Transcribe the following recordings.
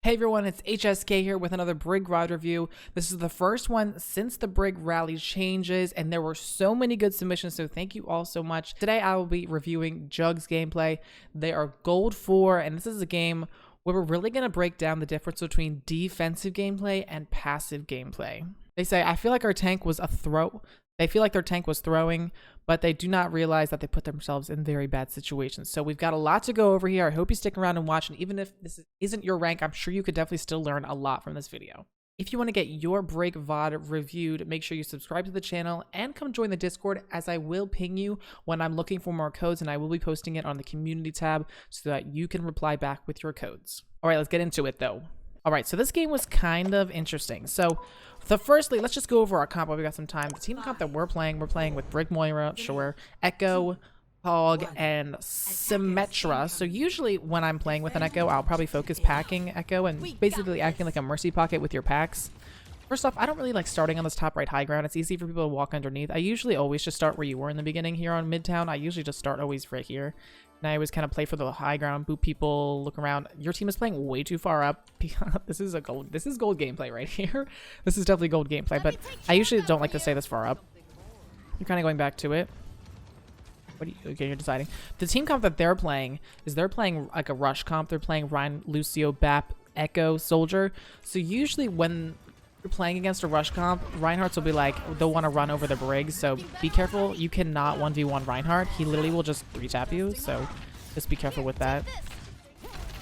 Hey everyone, it's HSK here with another Brig VOD review. This is the first one since the Brig rally changes, and there were so many good submissions, so thank you all so much. Today I will be reviewing Jug's gameplay. They are gold 4, and this is a game where we're really going to break down the difference between defensive gameplay and passive gameplay. They say, I feel like our tank was a throw. They feel like their tank was throwing, but they do not realize that they put themselves in very bad situations. So we've got a lot to go over here. I hope you stick around and watch. And even if this isn't your rank, I'm sure you could definitely still learn a lot from this video. If you want to get your Brig VOD reviewed, make sure you subscribe to the channel and come join the Discord, as I will ping you when I'm looking for more codes, and I will be posting it on the community tab so that you can reply back with your codes. All right, let's get into it though. All right, so this game was kind of interesting. So firstly, let's just go over our comp while we got some time. The team comp that we're playing with Brig Moira, sure, Echo, Hog, and Symmetra. So usually when I'm playing with an Echo, I'll probably focus packing Echo and basically acting like a mercy pocket with your packs. First off, I don't really like starting on this top right high ground. It's easy for people to walk underneath. I usually always just start where you were in the beginning here on Midtown. I usually just start always right here. And I always kind of play for the high ground, boot people, look around. Your team is playing way too far up. This is gold gameplay right here. This is definitely gold gameplay, but I usually don't like to stay this far up. You're kind of going back to it. Okay, you're deciding. The team comp that they're playing like a rush comp. They're playing Ryan, Lucio, Bap, Echo, Soldier. So usually when you're playing against a rush comp, Reinhardt's will be like, they'll want to run over the Brig, so be careful. You cannot 1v1 Reinhardt. He literally will just 3-tap you, so just be careful with that.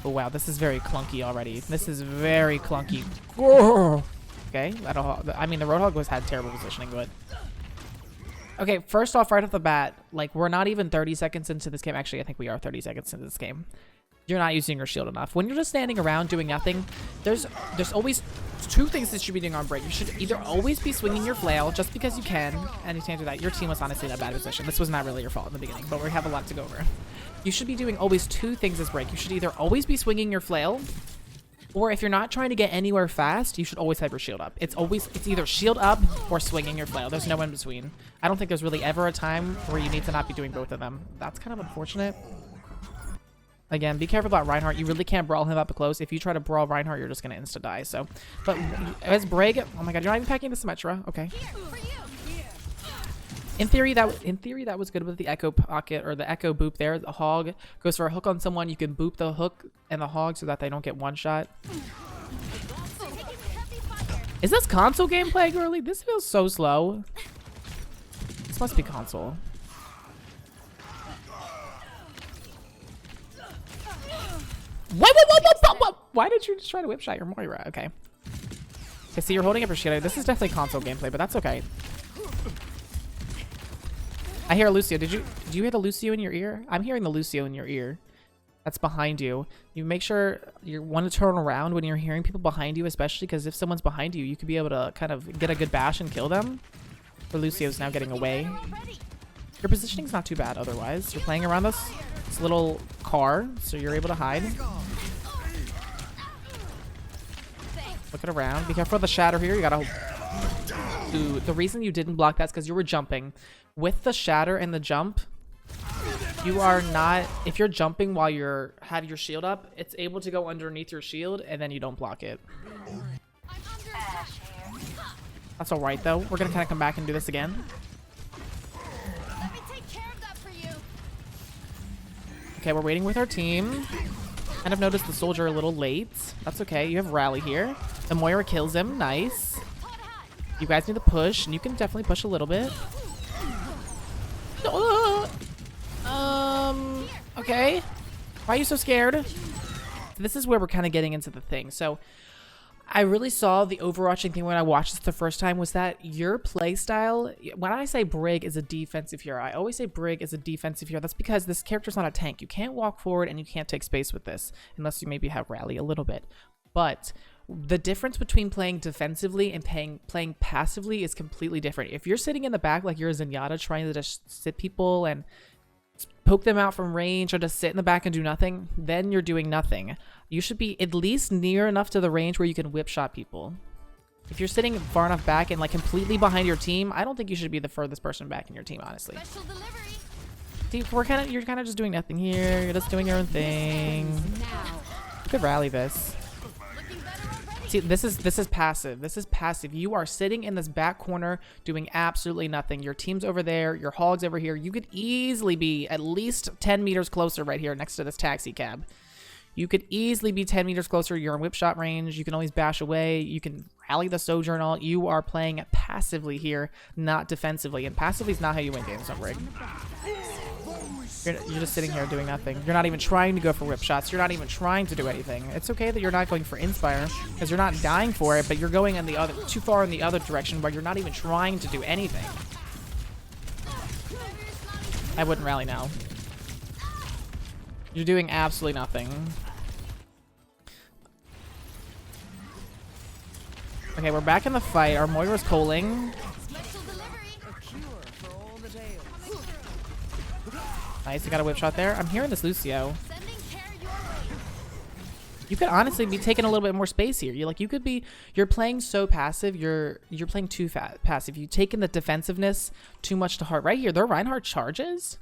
Oh wow, this is very clunky already. This is very clunky. Okay, I mean, the Roadhog had terrible positioning, but okay, first off, right off the bat, like, we're not even 30 seconds into this game. Actually, I think we are 30 seconds into this game. You're not using your shield enough. When you're just standing around doing nothing, there's always two things that you should be doing on Brig. You should either always be swinging your flail just because you can, and you can't do that. Your team was honestly in a bad position. This was not really your fault in the beginning, but we have a lot to go over. You should be doing always two things as Brig. You should either always be swinging your flail, or if you're not trying to get anywhere fast, you should always have your shield up. It's either shield up or swinging your flail. There's no in between. I don't think there's really ever a time where you need to not be doing both of them. That's kind of unfortunate. Again, be careful about Reinhardt. You really can't brawl him up close. If you try to brawl Reinhardt, you're just going to insta-die. So, but as Brig, oh my god, you're not even packing the Symmetra. Okay. In theory, that was good with the Echo pocket or the Echo boop there. The Hog goes for a hook on someone. You can boop the hook and the Hog so that they don't get one shot. Is this console gameplay, girly? This feels so slow. This must be console. What? Why did you just try to whip shot your Moira? Okay. Okay, see, you're holding up your shield. This is definitely console gameplay, but that's okay. I hear Lucio. Do you hear the Lucio in your ear? I'm hearing the Lucio in your ear. That's behind you. You make sure you want to turn around when you're hearing people behind you, especially because if someone's behind you, you could be able to kind of get a good bash and kill them. But Lucio's now getting away. Your positioning's not too bad otherwise. You're playing around this little car, so you're able to hide. Look it around. Be careful of the shatter here. You gotta... Ooh, the reason you didn't block that's because you were jumping. With the shatter and the jump, you are not... If you're jumping while you have your shield up, it's able to go underneath your shield, and then you don't block it. That's alright, though. We're gonna kind of come back and do this again. Okay, we're waiting with our team. Kind of noticed the Soldier a little late. That's okay. You have Rally here. The Moira kills him. Nice. You guys need to push, and you can definitely push a little bit. Okay. Why are you so scared? This is where we're kind of getting into the thing. So I really saw the overarching thing when I watched this the first time was that your play style, when I say Brig is a defensive hero, I always say Brig is a defensive hero. That's because this character's not a tank. You can't walk forward and you can't take space with this unless you maybe have Rally a little bit. But the difference between playing defensively and playing passively is completely different. If you're sitting in the back like you're a Zenyatta trying to just sit people and poke them out from range or just sit in the back and do nothing, then you're doing nothing. You should be at least near enough to the range where you can whip shot people. If you're sitting far enough back and like completely behind your team, I don't think you should be the furthest person back in your team, honestly. See, you're kind of just doing nothing here. You're just doing your own thing. You could rally this. See, this is passive. This is passive. You are sitting in this back corner doing absolutely nothing. Your team's over there. Your hog's over here. You could easily be at least 10 meters closer right here next to this taxi cab. You could easily be 10 meters closer. You're in whip shot range. You can always bash away. You can rally the Sojourn. You are playing passively here, not defensively. And passively is not how you win games on Brig. You're just sitting here doing nothing. You're not even trying to go for whip shots. You're not even trying to do anything. It's okay that you're not going for Inspire because you're not dying for it, but you're going in the other too far in the other direction where you're not even trying to do anything. I wouldn't rally now. You're doing absolutely nothing. Okay, we're back in the fight. Our Moira's calling. Nice, we got a whip shot there. I'm hearing this Lucio. You could honestly be taking a little bit more space here. You're playing so passive. You're playing too passive. You've taken the defensive too much to heart. Right here, their Reinhardt charges.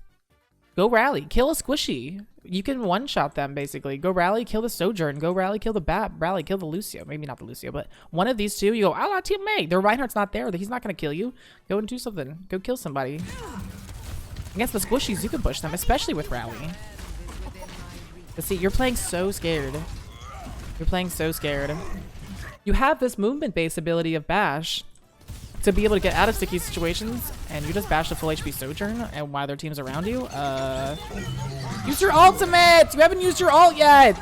Go rally, kill a squishy. You can one-shot them basically. Go rally, kill the Sojourn. Go rally, kill the Bat. Rally, kill the Lucio. Maybe not the Lucio, but one of these two. You go, "Allah teammate." Their Reinhardt's not there. He's not gonna kill you. Go and do something. Go kill somebody. Against the squishies, you can push them, especially with rally. But see, you're playing so scared. You're playing so scared. You have this movement-based ability of bash to be able to get out of sticky situations, and you just bash the full HP Sojourn, and while their team's around you, use your ultimate! You haven't used your ult yet!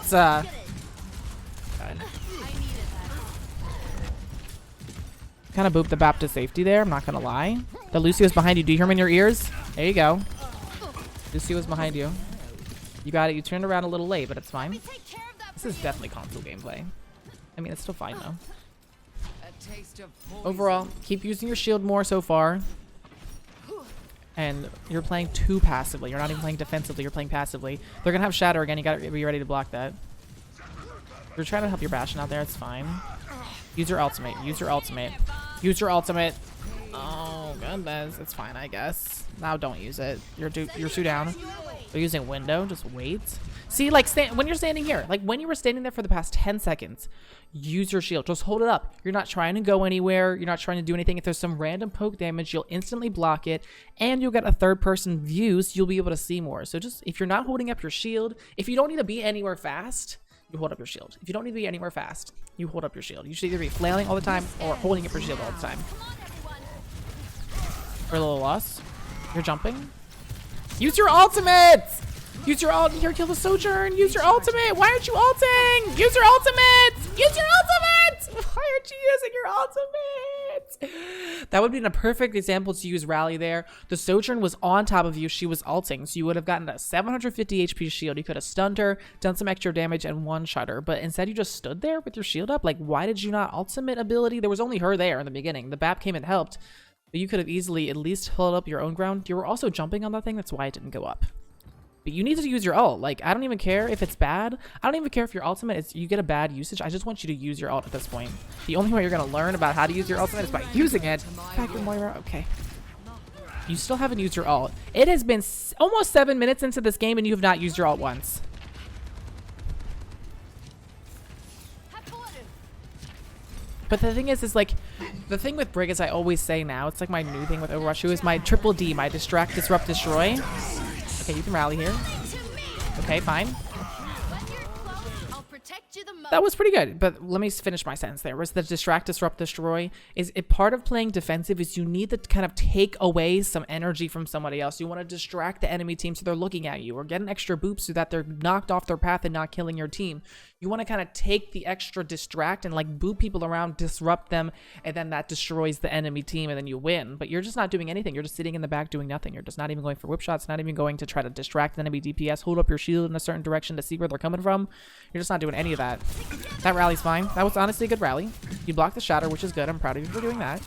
Kind of booped the BAP to safety there, I'm not gonna lie. The Lucio's behind you. Do you hear him in your ears? There you go. Lucio's behind you. You got it. You turned around a little late, but it's fine. This is definitely console gameplay. I mean, it's still fine, though. Overall, keep using your shield more so far. And you're playing too passively. You're not even playing defensively. You're playing passively. They're going to have Shatter again. You got to be ready to block that. You're trying to help your Bastion out there. It's fine. Use your ultimate. Use your ultimate. Use your ultimate. Oh, goodness. It's fine, I guess. Now don't use it. You're too down. They're using window. Just wait. See, like, when you're standing here, like when you were standing there for the past 10 seconds, use your shield. Just hold it up. You're not trying to go anywhere. You're not trying to do anything. If there's some random poke damage, you'll instantly block it, and you'll get a third-person view, so you'll be able to see more. So just, if you're not holding up your shield, if you don't need to be anywhere fast, you hold up your shield. If you don't need to be anywhere fast, you hold up your shield. You should either be flailing all the time or holding up your shield all the time. For a little loss. You're jumping. Use your ultimate! Use your ult. Here, kill the Sojourn. Use your ultimate. Why aren't you ulting? Use your ultimate. Use your ultimate. Why aren't you using your ultimate? That would be a perfect example to use rally there. The Sojourn was on top of you. She was ulting, so you would have gotten a 750 HP shield. You could have stunned her, done some extra damage, and one-shot her. But instead, you just stood there with your shield up. Like, why did you not ultimate ability? There was only her there in the beginning. The BAP came and helped, but you could have easily at least held up your own ground. You were also jumping on that thing. That's why it didn't go up. But you need to use your ult. Like, I don't even care if it's bad. I don't even care if your ultimate is you get a bad usage. I just want you to use your ult at this point. The only way you're gonna learn about how to use your ultimate is by using it. Back in Moira. Okay. You still haven't used your ult. It has been almost 7 minutes into this game and you have not used your ult once. But the thing is like, the thing with Brig is I always say now, it's like my new thing with Overwatch 2 is my triple D, my distract, disrupt, destroy. Okay, you can rally here. Okay, fine. That was pretty good, but let me finish my sentence there. Was the distract, disrupt, destroy is a part of playing defensive is you need to kind of take away some energy from somebody else. You want to distract the enemy team so they're looking at you, or get an extra boop so that they're knocked off their path and not killing your team. You want to kind of take the extra distract and like boop people around, disrupt them, and then that destroys the enemy team and then you win. But you're just not doing anything. You're just sitting in the back doing nothing. You're just not even going for whip shots, not even going to try to distract the enemy DPS, hold up your shield in a certain direction to see where they're coming from. You're just not doing any of that. That rally's fine. That was honestly a good rally. You blocked the shatter, which is good. I'm proud of you for doing that.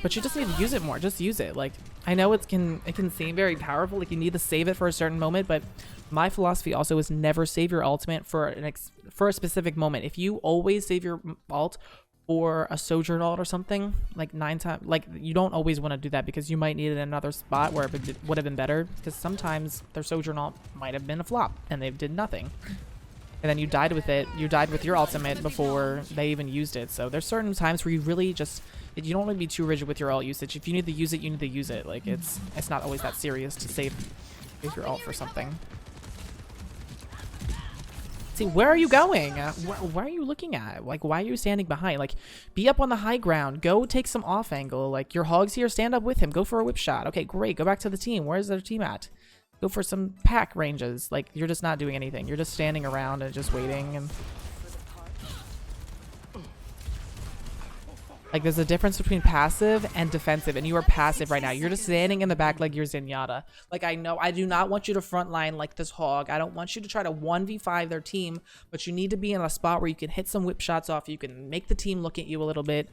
But you just need to use it more. Just use it. Like, I know it can seem very powerful. Like, you need to save it for a certain moment, but my philosophy also is never save your ultimate for a specific moment. If you always save your ult for a Sojourn ult or something, like 9 times, like you don't always want to do that because you might need it in another spot where it would have been better, because sometimes their Sojourn ult might have been a flop and they did nothing. And then you died with it. You died with your ultimate before they even used it. So there's certain times where you really just, you don't want to be too rigid with your ult usage. If you need to use it, you need to use it. Like it's not always that serious to save your ult for something. See, where are you going? Where are you looking at? Like, why are you standing behind? Like, be up on the high ground. Go take some off angle. Like, your hog's here. Stand up with him. Go for a whip shot. Okay, great. Go back to the team. Where's their team at? Go for some pack ranges. Like, you're just not doing anything. You're just standing around and just waiting. And like, there's a difference between passive and defensive, and you are passive right now. You're just standing in the back like you're Zenyatta. Like, I know I do not want you to frontline like this hog. I don't want you to try to 1v5 their team, but you need to be in a spot where you can hit some whip shots off. You can make the team look at you a little bit.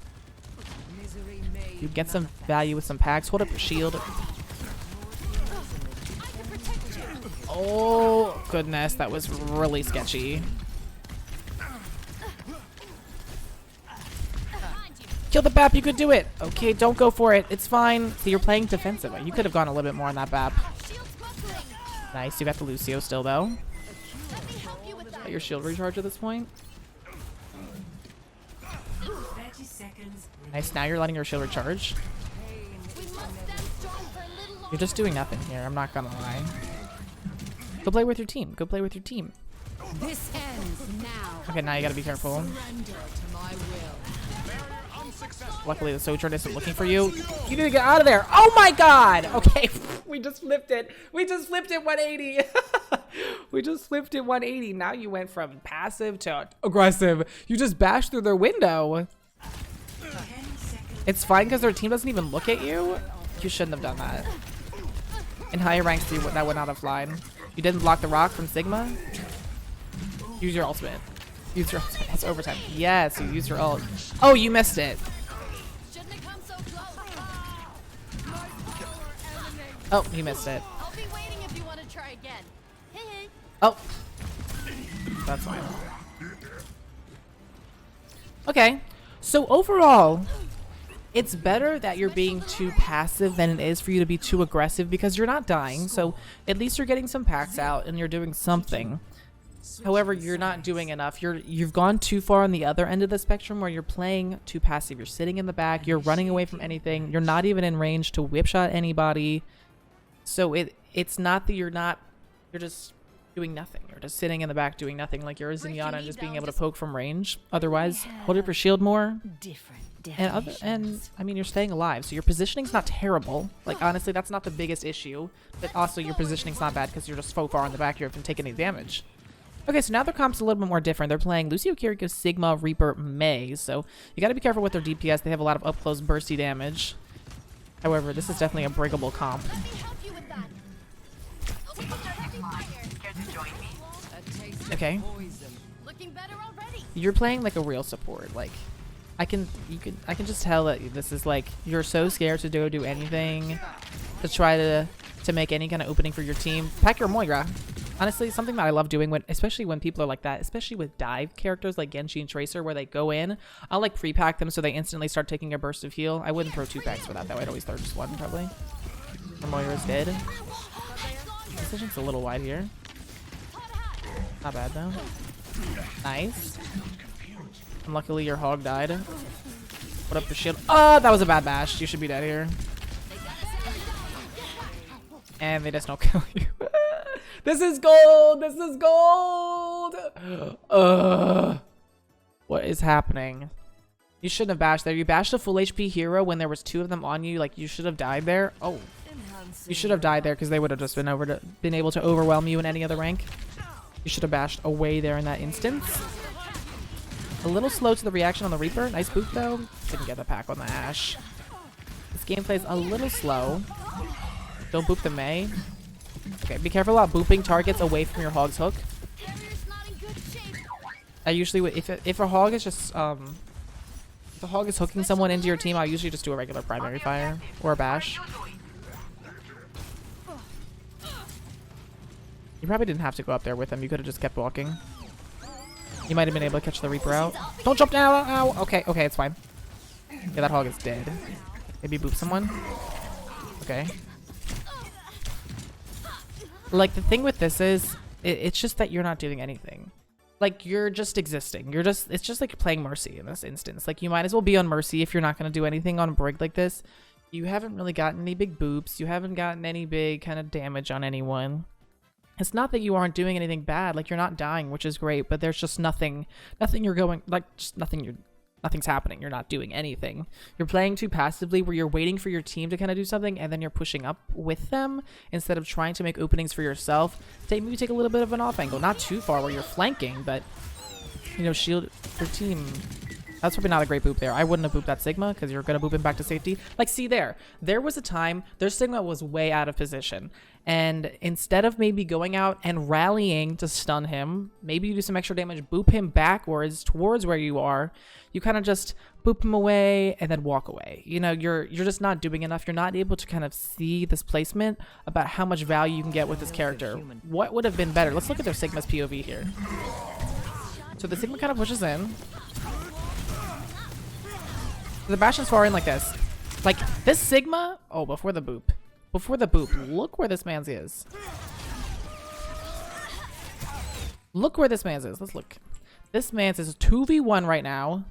You get some value with some packs. Hold up your shield. Oh, goodness. That was really sketchy. Kill the BAP. You could do it. Okay, don't go for it. It's fine. See, you're playing defensive. You could have gone a little bit more on that BAP. Nice. You got the Lucio still, though. Got your shield recharge at this point. Nice. Now you're letting your shield recharge. You're just doing nothing here. I'm not gonna lie. Go play with your team. Go play with your team. This ends now. Okay, now you gotta be careful. Luckily, the Sojourn isn't looking for you. You need to get out of there. Oh my god! Okay, we just flipped it. We just flipped it 180. We just flipped it 180. Now you went from passive to aggressive. You just bashed through their window. It's fine because their team doesn't even look at you. You shouldn't have done that. In higher ranks, that would not have flied. You didn't block the rock from Sigma? Use your ultimate. Use your ultimate. It's overtime. Yes, you used your ult. Oh, you missed it. Oh, you missed it. I'll be waiting if you want to try again. Oh. That's fine. Okay. So overall, it's better that you're being too passive than it is for you to be too aggressive because you're not dying. So at least you're getting some packs out and you're doing something. However, you're not doing enough. You've gone too far on the other end of the spectrum where you're playing too passive. You're sitting in the back. You're running away from anything. You're not even in range to whip shot anybody. So it's not that you're just doing nothing. You're just sitting in the back doing nothing like you're a Zenyatta and just being able to poke from range. Otherwise, hold up your shield more. And I mean, you're staying alive, so your positioning's not terrible. Like, honestly, that's not the biggest issue. But also, your positioning's not bad because you're just so far in the back you haven't taken any damage. Okay, so now their comp's a little bit more different. They're playing Lucio, Kiriko, Sigma, Reaper, Mei. So you got to be careful with their DPS. They have a lot of up-close bursty damage. However, this is definitely a breakable comp. Okay. You're playing like a real support. Like, I can just tell that this is like you're so scared to do anything to try to make any kind of opening for your team. Pack your Moira. Honestly, something that I love doing especially when people are like that, especially with dive characters like Genji and Tracer, where they go in, I'll like pre-pack them so they instantly start taking a burst of heal. I wouldn't throw 2 packs for that though. I'd always throw just 1 probably. Moira's dead. Decision's a little wide here. Not bad though. Nice. And luckily your hog died. Put up your shield. Oh, that was a bad bash. You should be dead here. And they just don't kill you. This is gold! This is gold! What is happening? You shouldn't have bashed there. You bashed a full HP hero when there was 2 of them on you. Like, you should have died there. Oh. You should have died there because they would have just been able to overwhelm you in any other rank. You should have bashed away there in that instance. A little slow to the reaction on the Reaper. Nice boop though. Didn't get the pack on the Ashe. This gameplay is a little slow. Don't boop the Mei. Okay, be careful about booping targets away from your hog's hook. I usually, if a hog is just if the hog is hooking someone into your team, I'll usually just do a regular primary fire or a bash. You probably didn't have to go up there with him. You could have just kept walking. You might have been able to catch the Reaper out. Don't jump down! Ow! Okay, okay, it's fine. Yeah, that hog is dead. Maybe boop someone. Okay. Like, the thing with this is, it's just that you're not doing anything. like you're just existing. It's just like playing Mercy in this instance. Like you might as well be on Mercy if you're not going to do anything on Brig like this. You haven't really gotten any big boops. You haven't gotten any big kind of damage on anyone. It's not that you aren't doing anything bad. Like you're not dying, which is great, but there's just nothing's happening. You're not doing anything. You're playing too passively where you're waiting for your team to kind of do something and then you're pushing up with them instead of trying to make openings for yourself. Maybe take a little bit of an off angle, not too far where you're flanking, but you know, shield your team. That's probably not a great boop there. I wouldn't have booped that Sigma because you're going to boop him back to safety. Like, see there was a time their Sigma was way out of position. And instead of maybe going out and rallying to stun him, maybe you do some extra damage, boop him backwards towards where you are. You kind of just boop him away and then walk away. You know, you're just not doing enough. You're not able to kind of see this placement about how much value you can get with this character. What would have been better? Let's look at their Sigma's POV here. So the Sigma kind of pushes in. The Bastion's far in like this. Like, this Sigma... Oh, before the boop. Before the boop. Look where this man's is. Look where this man's is. Let's look. This man's is 2v1 right now.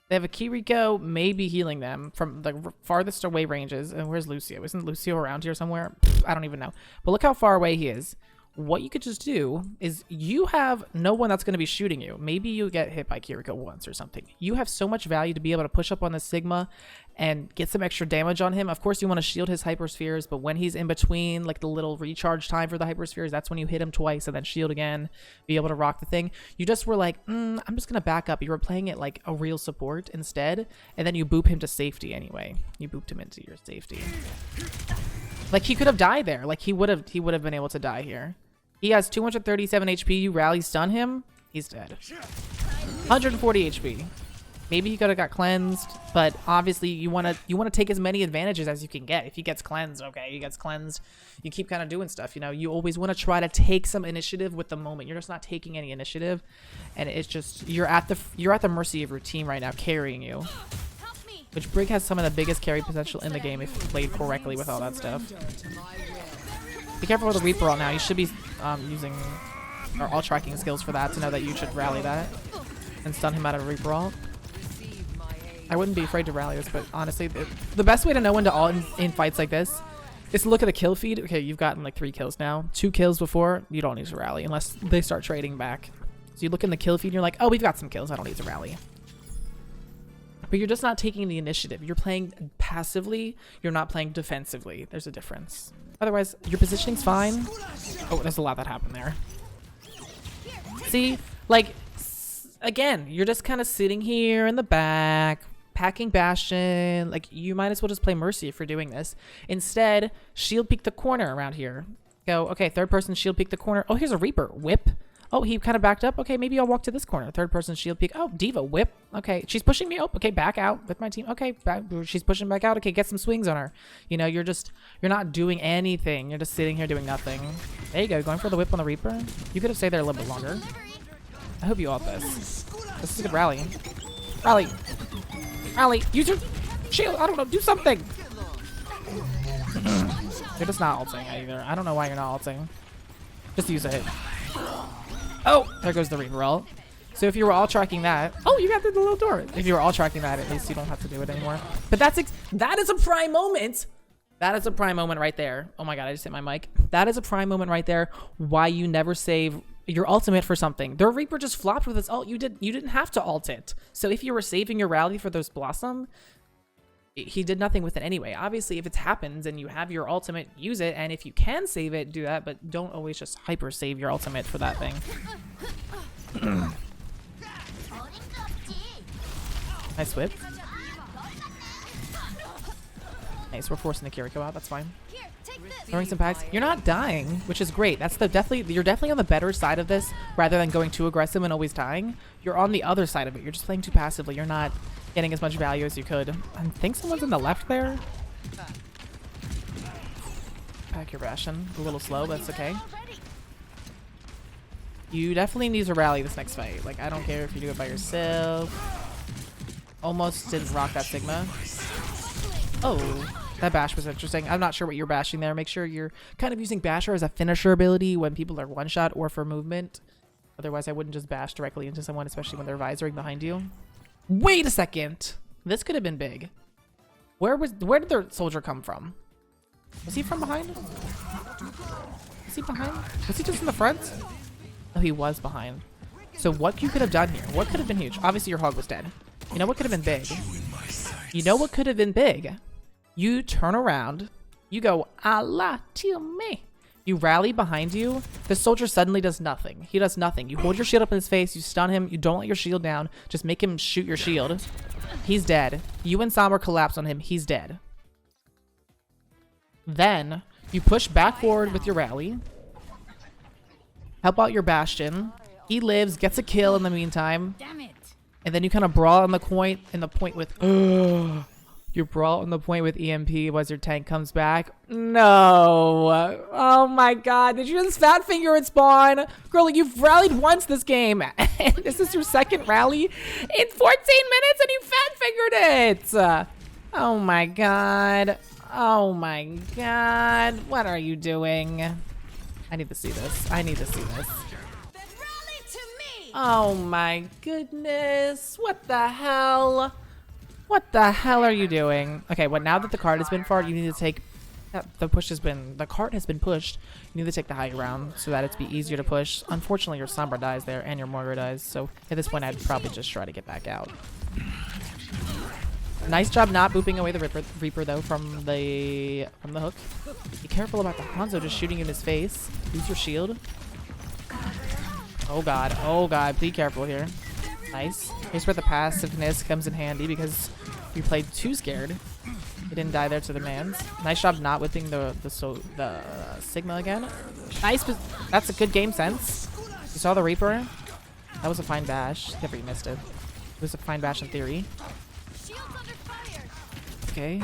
They have a Kiriko maybe healing them from the farthest away ranges. And where's Lucio? Isn't Lucio around here somewhere? I don't even know. But look how far away he is. What you could just do is you have no one that's going to be shooting you. Maybe you get hit by Kiriko once or something. You have so much value to be able to push up on the Sigma and get some extra damage on him. Of course, you want to shield his hyperspheres, but when he's in between, like the little recharge time for the hyperspheres, that's when you hit him twice and then shield again, be able to rock the thing. You just were like, I'm just going to back up. You were playing it like a real support instead, and then you boop him to safety anyway. You booped him into your safety. Like, he could have died there. Like, he would have been able to die here. He has 237 HP. You rally stun him, he's dead. 140 HP. Maybe he could have got cleansed, but obviously you want to take as many advantages as you can get. If he gets cleansed, okay, he gets cleansed. You keep kind of doing stuff, you know. You always want to try to take some initiative with the moment. You're just not taking any initiative, and it's just you're at the mercy of your team right now, carrying you. Which Brig has some of the biggest carry potential in the game if played correctly with all that stuff. Be careful with the Reaper ult now. You should be using our all tracking skills for that to know that you should rally that and stun him out of Reaper ult. I wouldn't be afraid to rally this, but honestly, the best way to know when to ult in fights like this is to look at the kill feed. Okay, you've gotten like 3 kills now. 2 kills before, you don't need to rally unless they start trading back. So you look in the kill feed and you're like, oh, we've got some kills. I don't need to rally. But you're just not taking the initiative. You're playing passively. You're not playing defensively. There's a difference. Otherwise, your positioning's fine. Oh, there's a lot that happened there. See? Like, again, you're just kind of sitting here in the back, packing Bastion. Like, you might as well just play Mercy if you're doing this. Instead, shield peek the corner around here. Go, okay, third person shield peek the corner. Oh, here's a Reaper. Whip. Oh, he kind of backed up. Okay, maybe I'll walk to this corner. Third person shield peek. Oh, Diva, whip. Okay, she's pushing me. Oh, okay, back out with my team. Okay, back. She's pushing back out. Okay, get some swings on her. You know, you're not doing anything. You're just sitting here doing nothing. There you go, going for the whip on the Reaper. You could have stayed there a little bit longer. I hope you ult this. This is a good rally. Rally. Rally. Use your shield. I don't know. Do something. You're just not ulting either. I don't know why you're not ulting. Just use it. Oh, there goes the Reaper ult. So if you were all tracking that, oh, you got through the little door. If you were all tracking that, at least you don't have to do it anymore. But that is a prime moment. That is a prime moment right there. Oh my god, I just hit my mic. That is a prime moment right there. Why you never save your ultimate for something. Their Reaper just flopped with its ult. You didn't have to ult it. So if you were saving your rally for those Blossom, he did nothing with it anyway. Obviously, if it happens and you have your ultimate, use it. And if you can save it, do that. But don't always just hyper save your ultimate for that thing. Nice whip. Nice, we're forcing the Kiriko out. That's fine. Throwing some packs. You're not dying, which is great. That's you're definitely on the better side of this rather than going too aggressive and always dying. You're on the other side of it. You're just playing too passively. You're not getting as much value as you could. I think someone's on the left there. Pack your Bastion. A little slow, but it's okay. You definitely need to rally this next fight. Like, I don't care if you do it by yourself. Almost didn't rock that Sigma. Oh, that bash was interesting. I'm not sure what you're bashing there. Make sure you're kind of using Basher as a finisher ability when people are one-shot or for movement. Otherwise, I wouldn't just bash directly into someone, especially when they're visoring behind you. Wait a second. This could have been big. Where did the soldier come from? Was he from behind? Was he behind? Was he just in the front? Oh, he was behind. So what you could have done here? What could have been huge? Obviously, your hog was dead. You know what could have been big? You know what could have been big? You turn around. You go, Allah to me. You rally behind you. The soldier suddenly does nothing. He does nothing. You hold your shield up in his face. You stun him. You don't let your shield down. Just make him shoot your shield. He's dead. You and Sombra collapse on him. He's dead. Then you push back forward with your rally. Help out your Bastion. He lives, gets a kill in the meantime. Damn it. And then you kind of brawl on the point with you brawl on the point with EMP as your tank comes back. No. Oh my god. Did you just fat finger at spawn? Girl, you've rallied once this game. And this is your second rally in 14 minutes and you fat fingered it. Oh my god. Oh my god. What are you doing? I need to see this. I need to see this. Then rally to me. Oh my goodness. What the hell? What the hell are you doing? Okay, well, now that the cart has been far, you need to take... The cart has been pushed. You need to take the high ground so that it's be easier to push. Unfortunately, your Sombra dies there and your Mortar dies. So at this point, I'd probably just try to get back out. Nice job not booping away the Reaper though from the hook. Be careful about the Hanzo just shooting in his face. Use your shield. Oh god, be careful here. Nice. Here's where the passiveness comes in handy because you played too scared. You didn't die there to the mans. Nice job not whipping the Sigma again. Nice. That's a good game sense. You saw the Reaper. That was a fine bash. Never you missed it. It was a fine bash in theory. Shields under fire. Okay.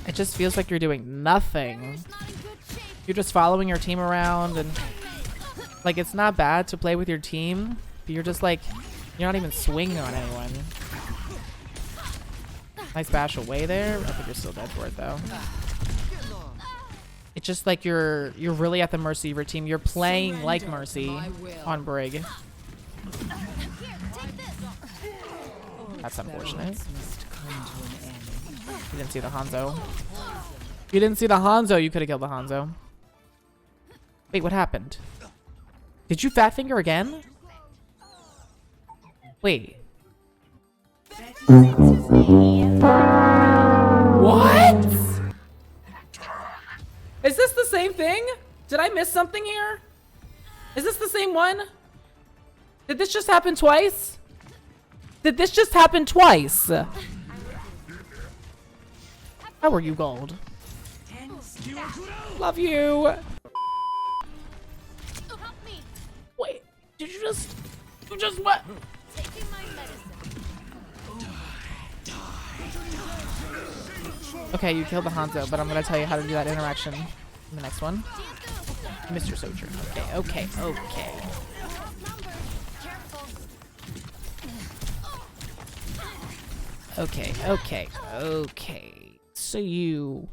It just feels like you're doing nothing. You're just following your team around and like it's not bad to play with your team, but you're just like you're not even swinging on anyone. Nice bash away there. I think you're still dead for it though. It's just like you're really at the mercy of your team. You're playing like Mercy on Brig. That's unfortunate. You didn't see the Hanzo. You didn't see the Hanzo. You could have killed the Hanzo. Wait, what happened? Did you fat finger again? Wait. What? Is this the same thing? Did I miss something here? Is this the same one? Did this just happen twice? Did this just happen twice? How are you, gold? Love you. Help me. Wait, did you just what? Taking my medicine. Okay, you killed the Hanzo, but I'm gonna tell you how to do that interaction in the next one. Mr. Soldier. Okay. Okay. So you...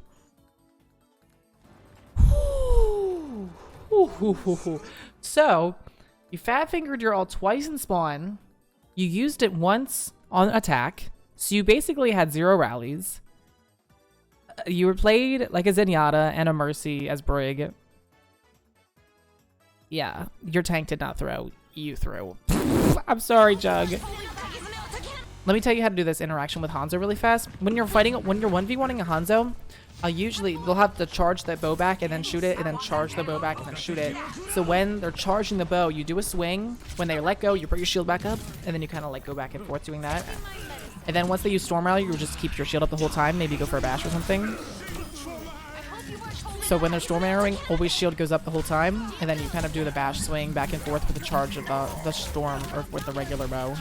So, you fat-fingered your ult twice in spawn. You used it once on attack. So you basically had 0 rallies. You were played like a Zenyatta and a Mercy as Brig. Yeah, your tank did not throw. You threw. I'm sorry, Jug. Let me tell you how to do this interaction with Hanzo really fast. When you're 1v1ing a Hanzo, they'll have to charge that bow back and then shoot it, and then charge the bow back and then shoot it. So when they're charging the bow, you do a swing. When they let go, you put your shield back up, and then you kind of like go back and forth doing that. And then once they use Storm Rally, you just keep your shield up the whole time. Maybe go for a bash or something. So when they're Storm Arrowing, always shield goes up the whole time, and then you kind of do the bash swing back and forth with the charge of the Storm or with the regular bow.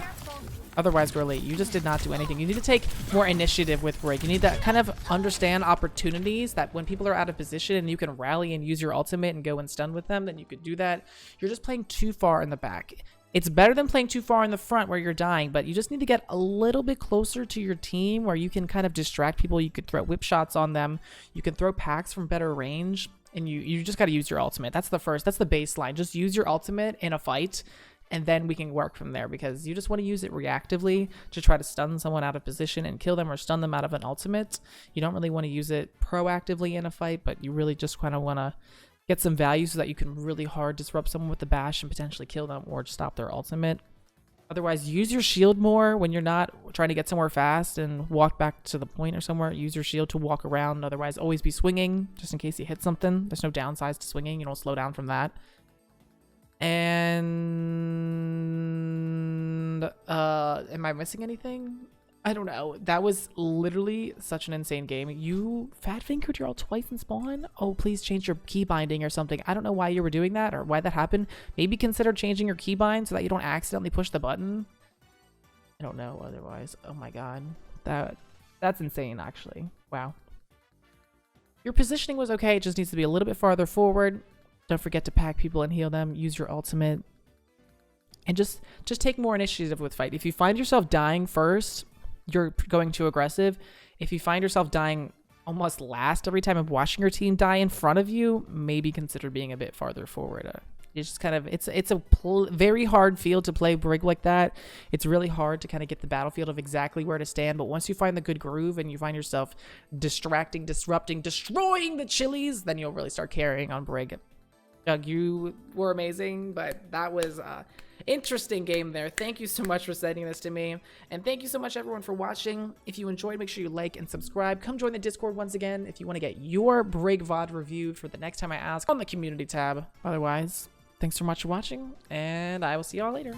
Otherwise, girly, you just did not do anything. You need to take more initiative with Brig. You need to kind of understand opportunities that when people are out of position and you can rally and use your ultimate and go and stun with them, then you could do that. You're just playing too far in the back. It's better than playing too far in the front where you're dying, but you just need to get a little bit closer to your team where you can kind of distract people. You could throw whip shots on them. You can throw packs from better range, and you just got to use your ultimate. That's the baseline. Just use your ultimate in a fight, and then we can work from there, because you just want to use it reactively to try to stun someone out of position and kill them, or stun them out of an ultimate. You don't really want to use it proactively in a fight, but you really just kind of want to get some value so that you can really hard disrupt someone with the bash and potentially kill them or stop their ultimate. Otherwise, use your shield more when you're not trying to get somewhere fast and walk back to the point or somewhere. Use your shield to walk around. Otherwise, always be swinging just in case you hit something. There's no downsides to swinging. You don't slow down from that. And am I missing anything? I don't know. That was literally such an insane game. You fat fingered your ult twice in spawn? Oh, please change your key binding or something. I don't know why you were doing that or why that happened. Maybe consider changing your keybind so that you don't accidentally push the button. I don't know otherwise. Oh my god. That's insane, actually. Wow. Your positioning was okay. It just needs to be a little bit farther forward. Don't forget to pack people and heal them. Use your ultimate. And just take more initiative with fight. If you find yourself dying first, you're going too aggressive. If you find yourself dying almost last every time of watching your team die in front of you, maybe consider being a bit farther forward. It's just kind of, it's a very hard field to play Brig like that. It's really hard to kind of get the battlefield of exactly where to stand. But once you find the good groove and you find yourself distracting, disrupting, destroying the chilies, then you'll really start carrying on Brig. Doug, you were amazing, but that was interesting game there. Thank you so much for sending this to me, and thank you so much everyone for watching. If you enjoyed, make sure you like and subscribe. Come join the Discord once again if you want to get your Brig VOD reviewed for the next time I ask on the community tab. Otherwise, thanks so much for watching, and I will see y'all later.